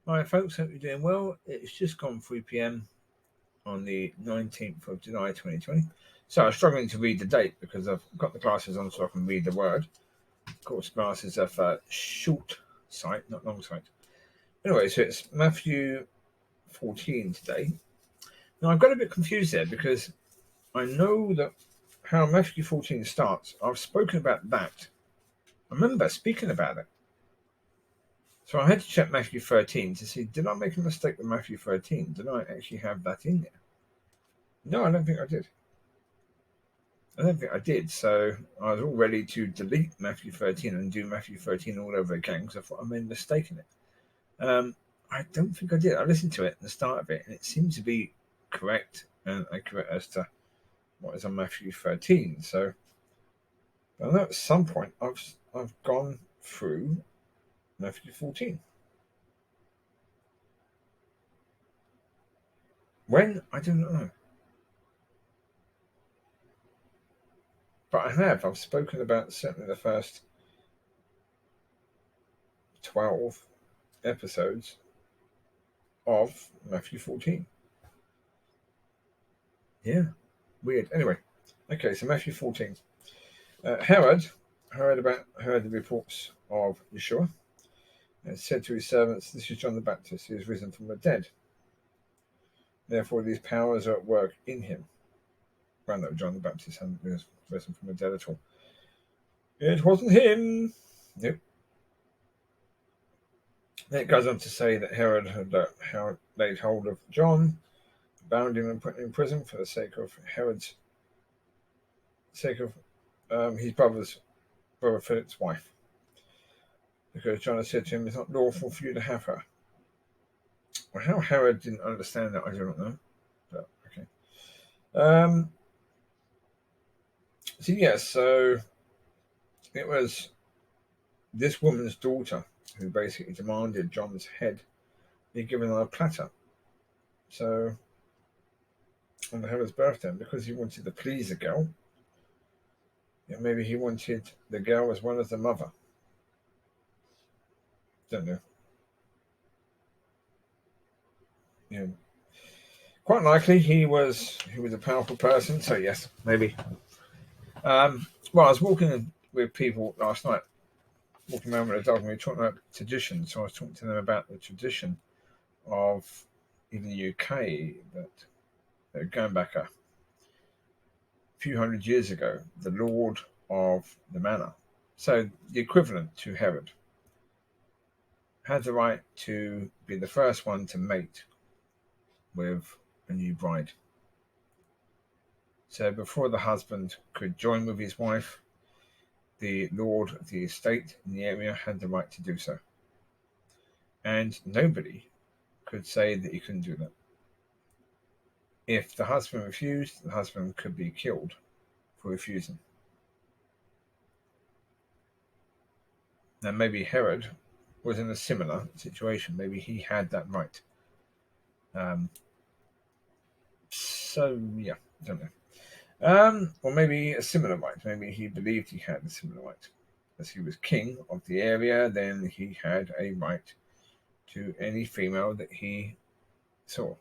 Hi, folks. Hope you're doing well. It's just gone 3 p.m. on the 19th of July 2020. So I'm struggling to read the date because I've got the glasses on so I can read the word. Of course, glasses have short sight, not long sight. Anyway, so it's Matthew 14 today. Now, I've got a bit confused there because I know that how Matthew 14 starts. I've spoken about that. I remember speaking about it. So I had to check Matthew 13 to see, did I make a mistake with Matthew 13? Did I actually have that in there? No, I don't think I did. I don't think I did. So I was all ready to delete Matthew 13 and do Matthew 13 all over again because I thought I made a mistake in it. I don't think I did. I listened to it at the start of it and it seemed to be correct and accurate as to what is on Matthew 13. So I know at some point I've gone through Matthew 14. When? I don't know. But I have. I've spoken about certainly the first 12 episodes of Matthew 14. Yeah, weird. Anyway, okay, so Matthew 14. Herod heard the reports of Yeshua and said to his servants, "This is John the Baptist, who is risen from the dead. Therefore, these powers are at work in him." Well, no, John the Baptist hadn't risen from the dead at all. It wasn't him. Nope. Then it goes on to say that Herod had laid hold of John, bound him and put him in prison for the sake of his brother Philip's wife, because John had said to him, "It's not lawful for you to have her." Well, how Herod didn't understand that, I do not know. But okay. So yes, so it was this woman's daughter who basically demanded John's head be given on a platter. So on Herod's birthday, because he wanted to please the girl, maybe he wanted the girl as well as the mother. Don't know. Yeah. Quite likely he was a powerful person. So yes, maybe. Well, I was walking with people last night, walking around with a dog, and we were talking about tradition. So I was talking to them about the tradition of in the UK that going back a few hundred years ago, the Lord of the Manor, so the equivalent to Herod, had the right to be the first one to mate with a new bride. So before the husband could join with his wife, the lord of the estate in the area had the right to do so. And nobody could say that he couldn't do that. If the husband refused, the husband could be killed for refusing. Now, maybe Herod was in a similar situation. Maybe he had that right. So, yeah, I don't know. Or maybe a similar right. Maybe he believed he had a similar right. As he was king of the area, then he had a right to any female that he saw.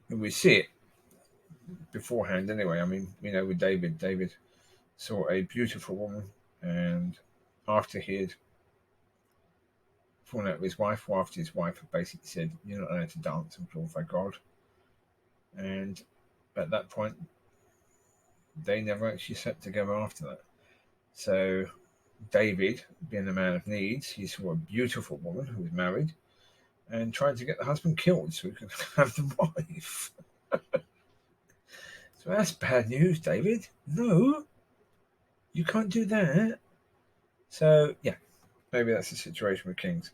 And we see it beforehand anyway. I mean, with David saw a beautiful woman, and after he had fallen out with his wife, or after his wife had basically said, "You're not allowed to dance and glorify God," and at that point, they never actually sat together after that. So David, being a man of needs, he saw a beautiful woman who was married and tried to get the husband killed so he could have the wife. So that's bad news, David. No, you can't do that. So, yeah, maybe that's the situation with kings.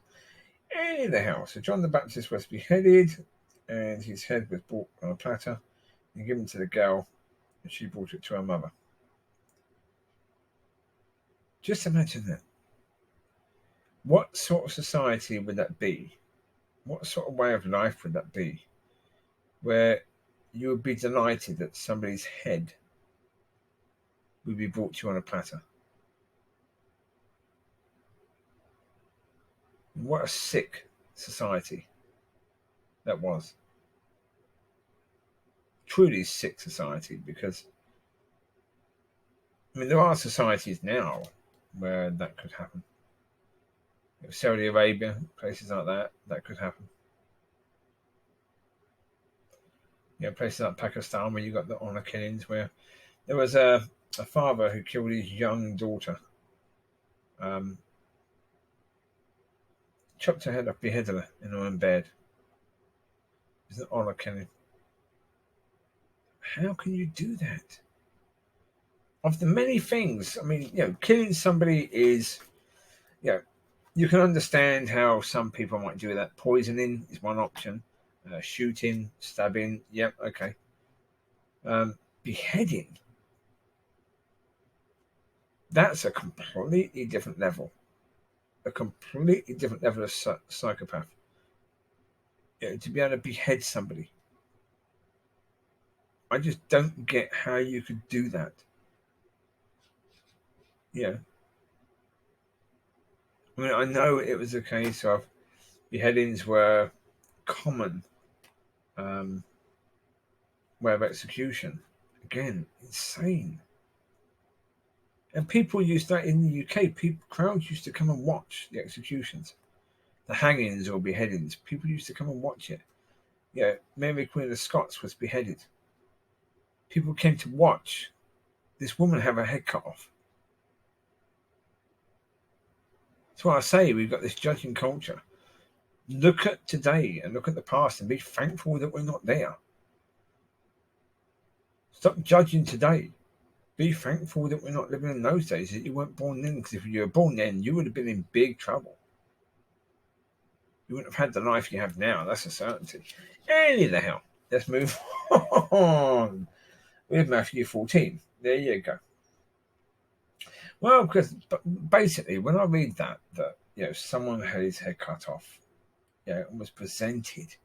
Anyhow, so John the Baptist was beheaded and his head was brought on a platter and given to the girl, and she brought it to her mother. Just imagine that. What sort of society would that be? What sort of way of life would that be? Where you would be delighted that somebody's head would be brought to you on a platter. What a sick society that was. Truly sick society, because I mean there are societies now where that could happen. Saudi Arabia, places like that could happen. Places like Pakistan where you got the honor killings, where there was a father who killed his young daughter, um, chopped her head off, beheaded her in her own bed. It's an honor killing. How can you do that? Of the many things, I mean, killing somebody is, you can understand how some people might do that. Poisoning is one option. Shooting, stabbing, yep, okay. Beheading, that's a completely different level. A completely different level of psychopath. To be able to behead somebody. I just don't get how you could do that. I mean, I know it was a case of beheadings were common way of execution. Again, insane. And people used that in the UK. Crowds used to come and watch the executions, the hangings or beheadings. People used to come and watch it. Mary Queen of Scots was beheaded. People came to watch this woman have her head cut off. That's why I say we've got this judging culture. Look at today and look at the past and be thankful that we're not there. Stop judging today. Be thankful that we're not living in those days, that you weren't born then, because if you were born then, you would have been in big trouble. You wouldn't have had the life you have now. That's a certainty. Any the hell. Let's move on with Matthew 14. There you go. Well, because basically, when I read that someone had his head cut off, and was presented,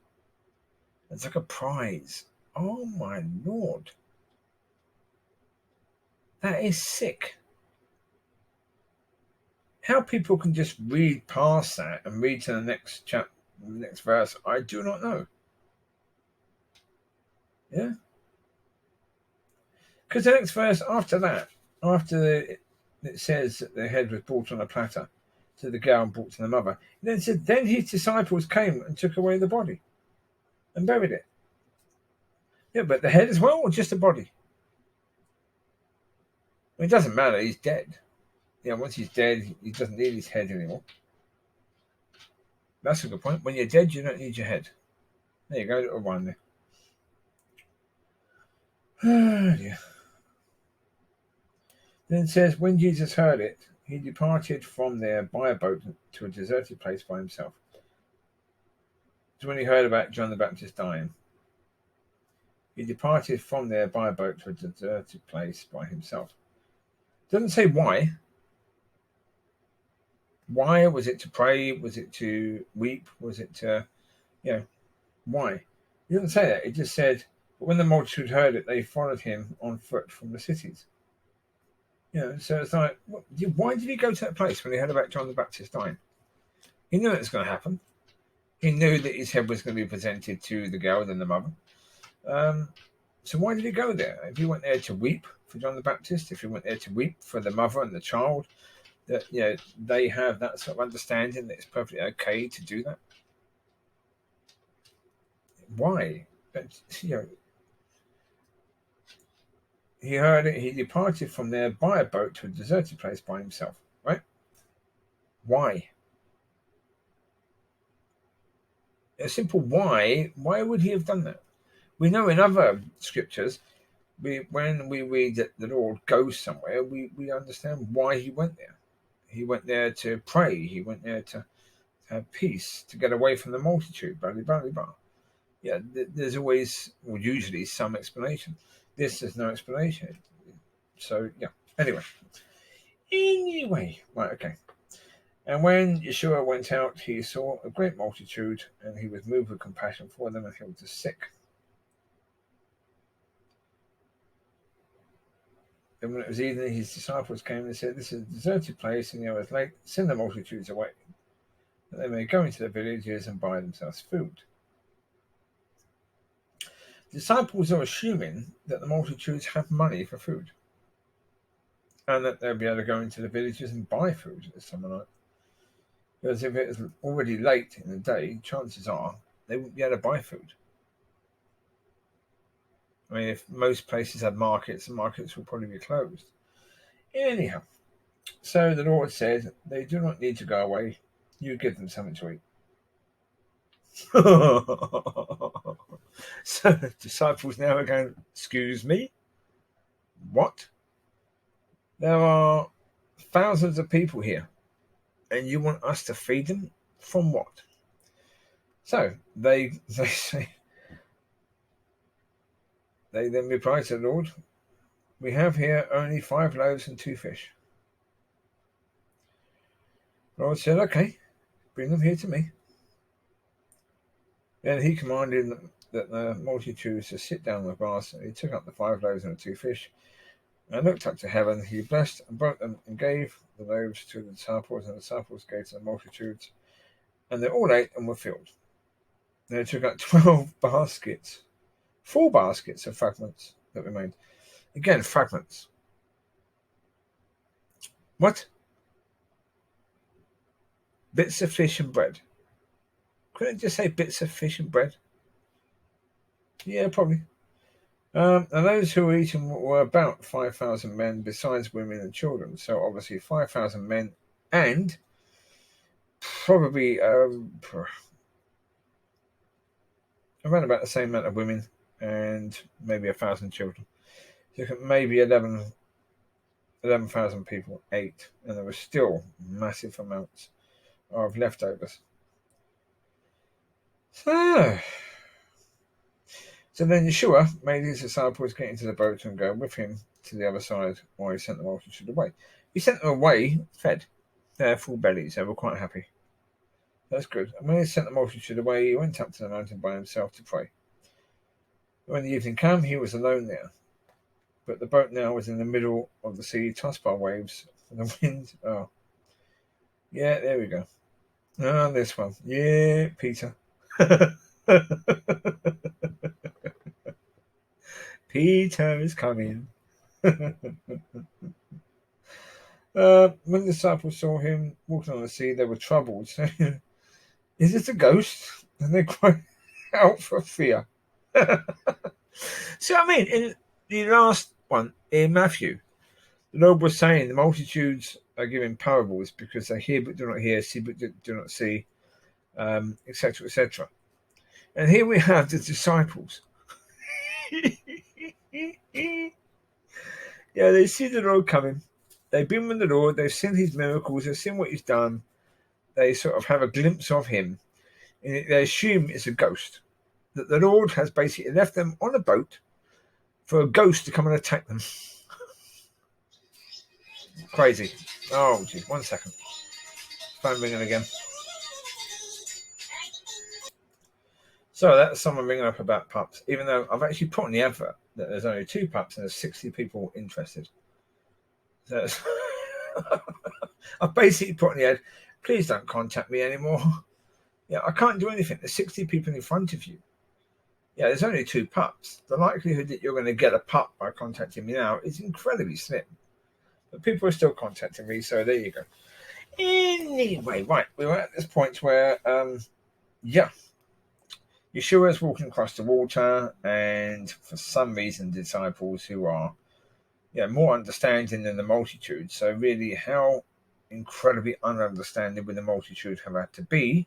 it's like a prize. Oh my Lord. That is sick. How people can just read past that and read to the next the next verse, I do not know. Yeah. Because the next verse after that, it says that the head was brought on a platter to the girl and brought to the mother. And then it said, then his disciples came and took away the body and buried it. Yeah, but the head as well, or just the body? It doesn't matter, he's dead. Once he's dead, he doesn't need his head anymore. That's a good point. When you're dead, you don't need your head. There you go, little one there. Oh, dear. Then it says, when Jesus heard it, he departed from there by a boat to a deserted place by himself. So when he heard about John the Baptist dying, he departed from there by a boat to a deserted place by himself. Doesn't say why. Why? Was it to pray? Was it to weep? Was it to, why? He doesn't say that. It just said, but when the multitude heard it, they followed him on foot from the cities. So it's like, why did he go to that place when he heard about John the Baptist dying? He knew it was going to happen. He knew that his head was going to be presented to the girl and the mother. So why did he go there? If he went there to weep for John the Baptist, if he went there to weep for the mother and the child, that they have that sort of understanding that it's perfectly okay to do that. Why? He heard it. He departed from there by a boat to a deserted place by himself. Right? Why? A simple why. Why would he have done that? We know in other scriptures, when we read that the Lord goes somewhere, we understand why he went there. He went there to pray. He went there to have peace, to get away from the multitude. Blah, blah, blah, blah. There's always, or usually, some explanation. This is no explanation. So, Anyway, right, okay. And when Yeshua went out, he saw a great multitude, and he was moved with compassion for them and healed the sick. Then when it was evening, his disciples came and said, this is a deserted place, and the hour is late. Send the multitudes away. that they may go into the villages and buy themselves food. The disciples are assuming that the multitudes have money for food, and that they'll be able to go into the villages and buy food at some night. Because if it's already late in the day, chances are they wouldn't be able to buy food. I mean, if most places had markets, the markets will probably be closed. Anyhow, so the Lord said, they do not need to go away. You give them something to eat. So the disciples now are going, excuse me? What? There are thousands of people here, and you want us to feed them? From what? So they say, they then reply to the Lord, we have here only 5 loaves and 2 fish. The Lord said, okay, bring them here to me. Then he commanded that the multitudes to sit down on the grass, and he took up the 5 loaves and the 2 fish, and looked up to heaven. He blessed and broke them and gave the loaves to the disciples, and the disciples gave to the multitudes, and they all ate and were filled. Then they took up 12 baskets, full baskets of fragments that remained. Again, fragments. What? Bits of fish and bread. Couldn't it just say bits of fish and bread? Yeah, probably. And those who were eating were about 5,000 men, besides women and children. So obviously 5,000 men and probably around about the same amount of women and maybe 1,000 children. So maybe 11,000 people ate, and there were still massive amounts of leftovers. So then Yeshua made his disciples get into the boat and go with him to the other side while he sent the multitude away. He sent them away fed. They had full bellies. They were quite happy. That's good. And when he sent the multitude away, he went up to the mountain by himself to pray. When the evening came, he was alone there. But the boat now was in the middle of the sea, tossed by waves and the wind. Oh. Yeah, there we go. Oh, this one. Yeah, Peter. Peter is coming. When the disciples saw him walking on the sea, they were troubled, saying, is this a ghost? And they cried out for fear. See what I mean? In the last one, in Matthew, the Lord was saying the multitudes are giving parables because they hear but do not hear, see but do not see, etc., etc. And here we have the disciples. Yeah, they see the Lord coming. They've been with the Lord. They've seen his miracles. They've seen what he's done. They sort of have a glimpse of him. And they assume it's a ghost. That the Lord has basically left them on a boat for a ghost to come and attack them. Crazy. Oh, geez. 1 second. Phone ringing again. So that's someone ringing up about pups, even though I've actually put on the advert that there's only 2 pups and there's 60 people interested. So I've basically put on the ad, please don't contact me anymore. Yeah, I can't do anything. There's 60 people in front of you. Yeah, there's only 2 pups. The likelihood that you're going to get a pup by contacting me now is incredibly slim. But people are still contacting me, so there you go. Anyway, right, we were at this point where, Yeshua is walking across the water, and for some reason, disciples who are, more understanding than the multitude. So really, how incredibly ununderstanding would the multitude have had to be?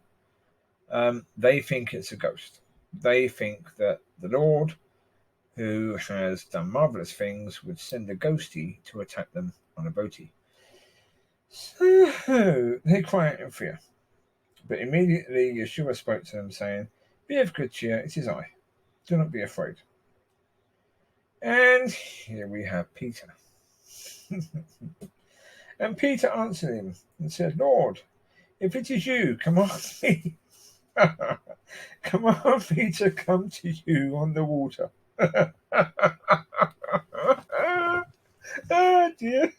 They think it's a ghost. They think that the Lord, who has done marvelous things, would send a ghostie to attack them on a boatie. So they cry out in fear. But immediately Yeshua spoke to them, saying, be of good cheer, it is I. Do not be afraid. And here we have Peter. And Peter answered him and said, Lord, if it is you, command me. Command me to come to you on the water. Oh, dear.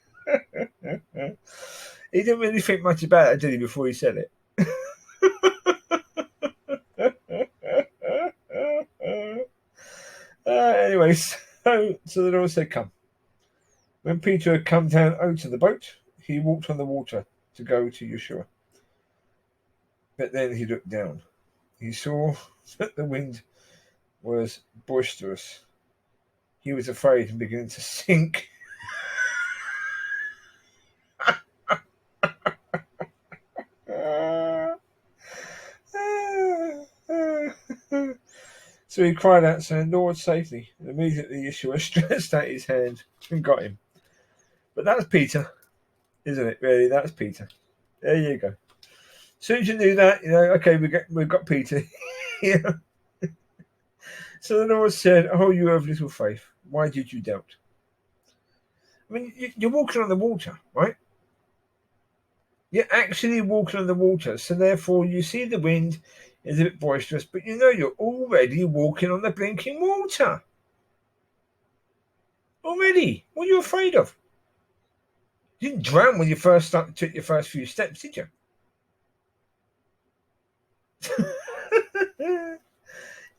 He didn't really think much about it, did he, before he said it? Anyway, so the Lord said, "Come." When Peter had come down out of the boat, he walked on the water to go to Yeshua. But then he looked down. He saw that the wind was boisterous. He was afraid and began to sink. So he cried out, saying, "Lord, save me." And immediately Yeshua stretched out his hand and got him. But that's Peter, isn't it? Really, that's Peter. There you go. As soon as you knew that, okay, we've got Peter. Yeah. So the Lord said, "Oh, you have little faith. Why did you doubt?" I mean, you're walking on the water, right? You're actually walking on the water. So therefore, you see the wind is a bit boisterous, but you're already walking on the blinking water. Already. What are you afraid of? You didn't drown when you first took your first few steps, did you?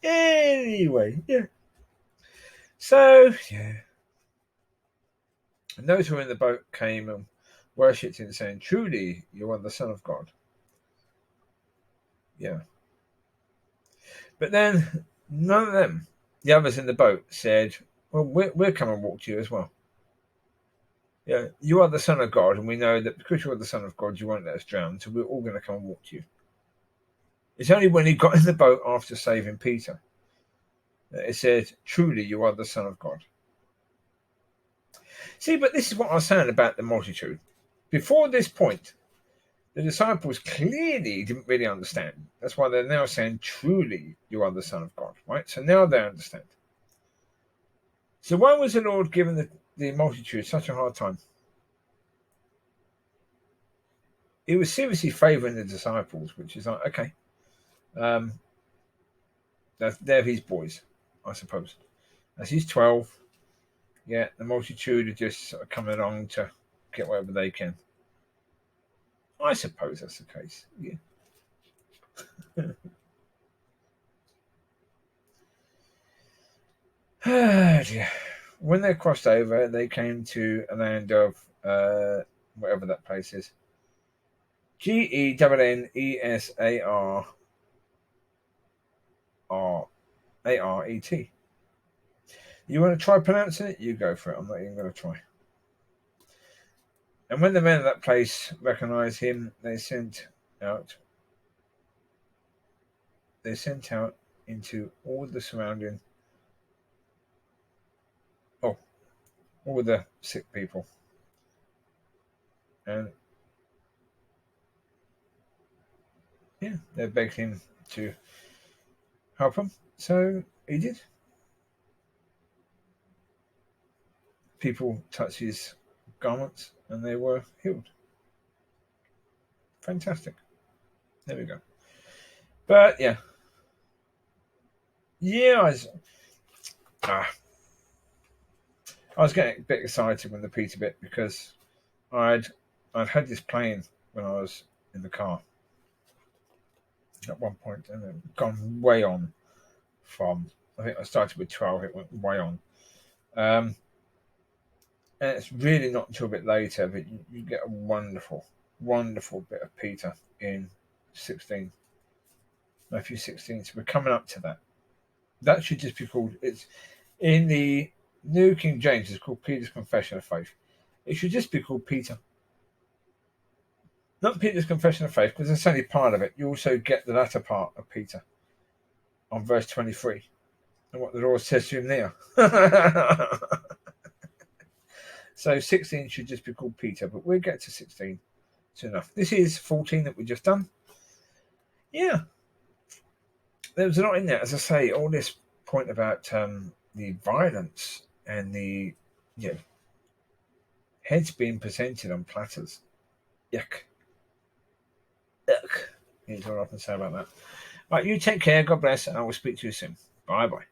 Anyway, yeah. So, yeah. And those who were in the boat came and worshipped him, saying, "Truly, you are the Son of God." Yeah. But then none of them, the others in the boat, said, "Well, we'll come and walk to you as well. Yeah, you are the Son of God, and we know that because you are the Son of God, you won't let us drown, so we're all going to come and walk to you." It's only when he got in the boat after saving Peter that it said, "Truly, you are the Son of God." See, but this is what I was saying about the multitude. Before this point, the disciples clearly didn't really understand. That's why they're now saying, "Truly, you are the Son of God." Right? So now they understand. So why was the Lord giving the multitude such a hard time? He was seriously favouring the disciples, which is like, okay, they're his boys, I suppose. As he's 12, yeah, the multitude are just sort of coming along to get whatever they can. I suppose that's the case, yeah. Dear. When they crossed over, they came to a land of whatever that place is. Gennesarret. You want to try pronouncing it? You go for it. I'm not even going to try. And when the men of that place recognized him, they sent out into all the surrounding, all the sick people. And yeah, they begged him to help them. So he did. People touched his garments and they were healed. Fantastic. There we go. But yeah. Yeah, I was getting a bit excited when the Peter bit because I'd had this playing when I was in the car at one point and it gone way on from, I think I started with 12, it went way on. And it's really not until a bit later that you get a wonderful, wonderful bit of Peter in 16. Matthew 16. So we're coming up to that. That should just be called, it's in the New King James, it's called Peter's Confession of Faith. It should just be called Peter. Not Peter's Confession of Faith, because that's only part of it. You also get the latter part of Peter on verse 23 and what the Lord says to him there. So 16 should just be called Peter, but we'll get to 16 soon enough. This is 14 that we just done. Yeah. There was a lot in there. As I say, all this point about the violence and the heads being presented on platters. Yuck. Yuck. That's all I can say about that. Right, you take care. God bless, and I will speak to you soon. Bye-bye.